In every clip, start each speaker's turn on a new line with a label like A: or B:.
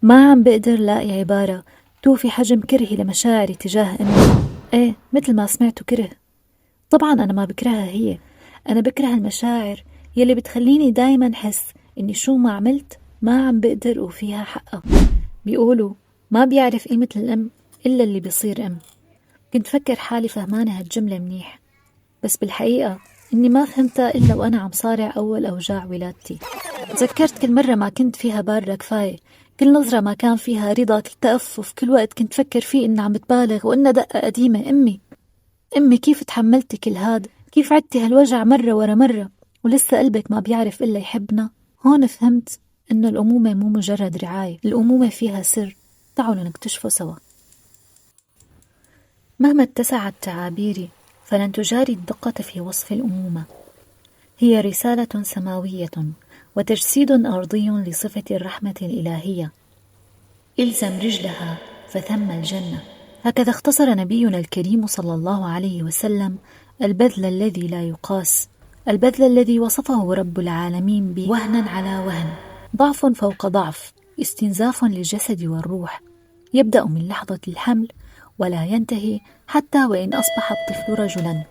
A: ما عم بقدر لاقي عبارة توفي حجم كرهي لمشاعري تجاه أمي. إيه، مثل ما سمعتوا كره. طبعا أنا ما بكرهها هي، أنا بكره المشاعر يلي بتخليني دايما حس إني شو ما عملت ما عم بقدر وفيها حقها. بيقولوا ما بيعرف قيمة الأم إلا اللي بيصير أم. كنت فكر حالي فهمانة هالجملة منيح، بس بالحقيقة إني ما فهمتها إلا وأنا عم صارع أول أوجاع ولادتي. تذكرت كل مرة ما كنت فيها باردة كفاية، كل نظرة ما كان فيها رضا، كل تأفف، كل وقت كنت فكر فيه إن عم بتبالغ وإنها دقة قديمة. أمي كيف تحملتي كل هاد؟ كيف عدتي هالوجع مرة ورا مرة ولسه قلبك ما بيعرف إلا يحبنا؟ هون فهمت إنه الأمومة مو مجرد رعاية، الأمومة فيها سر. تعالوا نكتشفه سوا. مهما اتسعت تعابيري فلن تجاري الدقة في وصف الأمومة. هي رسالة سماوية وتجسيد أرضي لصفة الرحمة الإلهية. إلزم رجلها فثم الجنة. هكذا اختصر نبينا الكريم صلى الله عليه وسلم البذل الذي لا يقاس، البذل الذي وصفه رب العالمين بوهنا على وهن، ضعف فوق ضعف، استنزاف للجسد والروح، يبدأ من لحظة الحمل ولا ينتهي حتى وإن أصبح الطفل رجلا.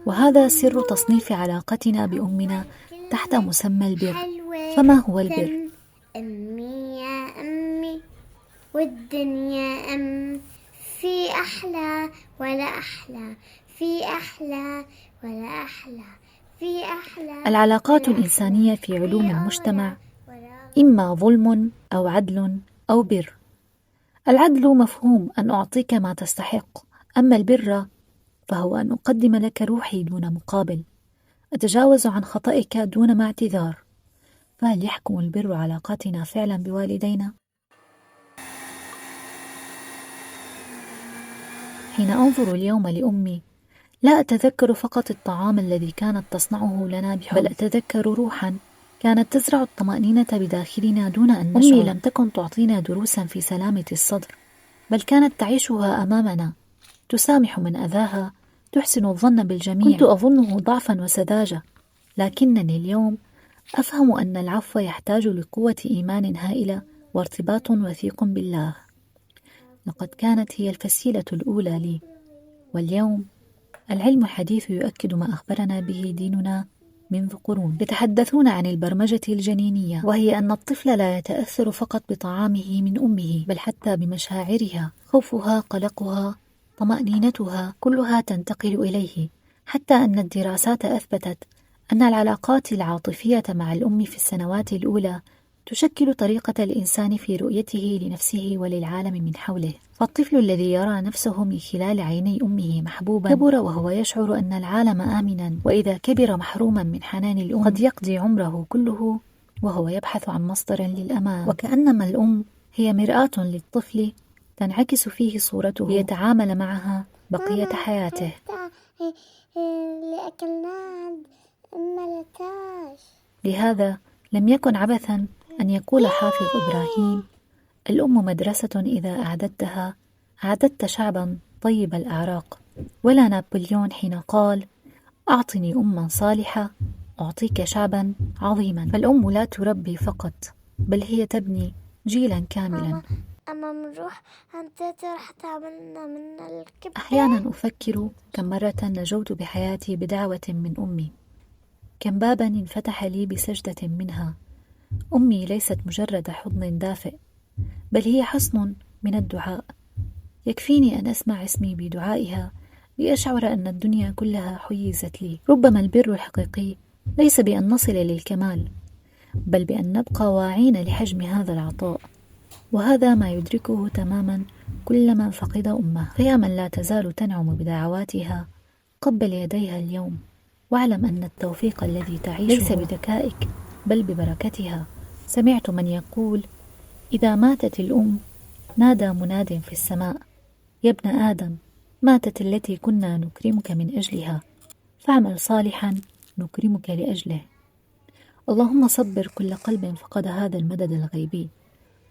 A: وهذا سر تصنيف علاقتنا بأمنا تحت مسمى البر. فما هو البر؟
B: أمي يا أمي والدنيا في أحلى ولا أحلى، في أحلى ولا أحلى، في أحلى.
A: العلاقات الإنسانية في علوم المجتمع إما ظلم أو عدل أو بر. العدل مفهوم أن أعطيك ما تستحق، أما البر فهو أن أقدم لك روحي دون مقابل، أتجاوز عن خطئك دون ما اعتذار. فهل يحكم البر علاقاتنا فعلا بوالدينا؟ حين أنظر اليوم لأمي لا أتذكر فقط الطعام الذي كانت تصنعه لنا بحب، بل أتذكر روحا كانت تزرع الطمأنينة بداخلنا دون أن نشعر. أمي لم تكن تعطينا دروسا في سلامة الصدر، بل كانت تعيشها أمامنا، تسامح من أذاها، تحسن الظن بالجميع. كنت أظنه ضعفا وسذاجة، لكنني اليوم أفهم أن العفو يحتاج لقوة إيمان هائلة وارتباط وثيق بالله. لقد كانت هي الفسيلة الأولى لي، واليوم العلم الحديث يؤكد ما أخبرنا به ديننا منذ قرون. يتحدثون عن البرمجة الجنينية، وهي أن الطفل لا يتأثر فقط بطعامه من أمه، بل حتى بمشاعرها، خوفها، قلقها، طمأنينتها، كلها تنتقل إليه. حتى أن الدراسات أثبتت أن العلاقات العاطفية مع الأم في السنوات الأولى تشكل طريقة الإنسان في رؤيته لنفسه وللعالم من حوله. فالطفل الذي يرى نفسه من خلال عيني أمه محبوبا كبر وهو يشعر أن العالم آمنا، وإذا كبر محروما من حنان الأم قد يقضي عمره كله وهو يبحث عن مصدر للأمان. وكأنما الأم هي مرآة للطفل تنعكس فيه صورته ليتعامل معها بقية حياته. لهذا لم يكن عبثا أن يقول حافظ إبراهيم: الأم مدرسة إذا أعددتها أعددت شعبا طيب الأعراق. ولا نابليون حين قال: أعطني أما صالحة أعطيك شعبا عظيما. فالأم لا تربي فقط، بل هي تبني جيلا كاملا.
B: أما نروح أنت راح تعملنا من الكبد.
A: أحيانا أفكر كم مرة نجوت بحياتي بدعوة من أمي، كم بابا انفتح لي بسجدة منها. أمي ليست مجرد حضن دافئ، بل هي حصن من الدعاء. يكفيني أن أسمع اسمي بدعائها لأشعر أن الدنيا كلها حيزت لي. ربما البر الحقيقي ليس بأن نصل للكمال، بل بأن نبقى واعين لحجم هذا العطاء، وهذا ما يدركه تماما كل من فقد أمه. فيا من لا تزال تنعم بدعواتها، قبل يديها اليوم، واعلم أن التوفيق الذي تعيشه ليس بذكائك بل ببركتها. سمعت من يقول: إذا ماتت الأم نادى مناد في السماء: يا ابن آدم، ماتت التي كنا نكرمك من أجلها، فاعمل صالحا نكرمك لأجله. اللهم صبر كل قلب فقد هذا المدد الغيبي،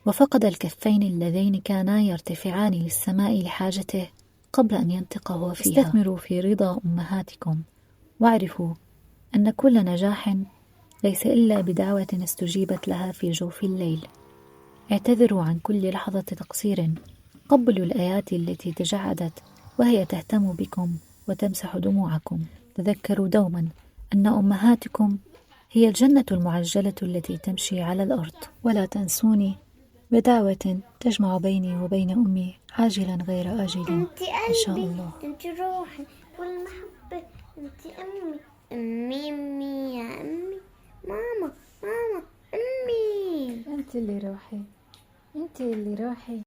A: وفقد الكفين اللذين كانا يرتفعان للسماء لحاجته قبل أن ينطق هو فيها. استثمروا في رضا أمهاتكم، واعرفوا أن كل نجاح ليس إلا بدعوة استجيبت لها في جوف الليل. اعتذروا عن كل لحظة تقصير، قبلوا الآيات التي تجعدت وهي تهتم بكم وتمسح دموعكم. تذكروا دوما أن أمهاتكم هي الجنة المعجلة التي تمشي على الأرض. ولا تنسوني بدعوة تجمع بيني وبين أمي عاجلا غير آجل
B: انت
A: إن شاء
B: قلبي،
A: الله.
B: انت روحي والمحبة، انت أمي. أمي أمي يا أمي، ماما ماما أمي.
A: أنت اللي روحي، أنت اللي روحي.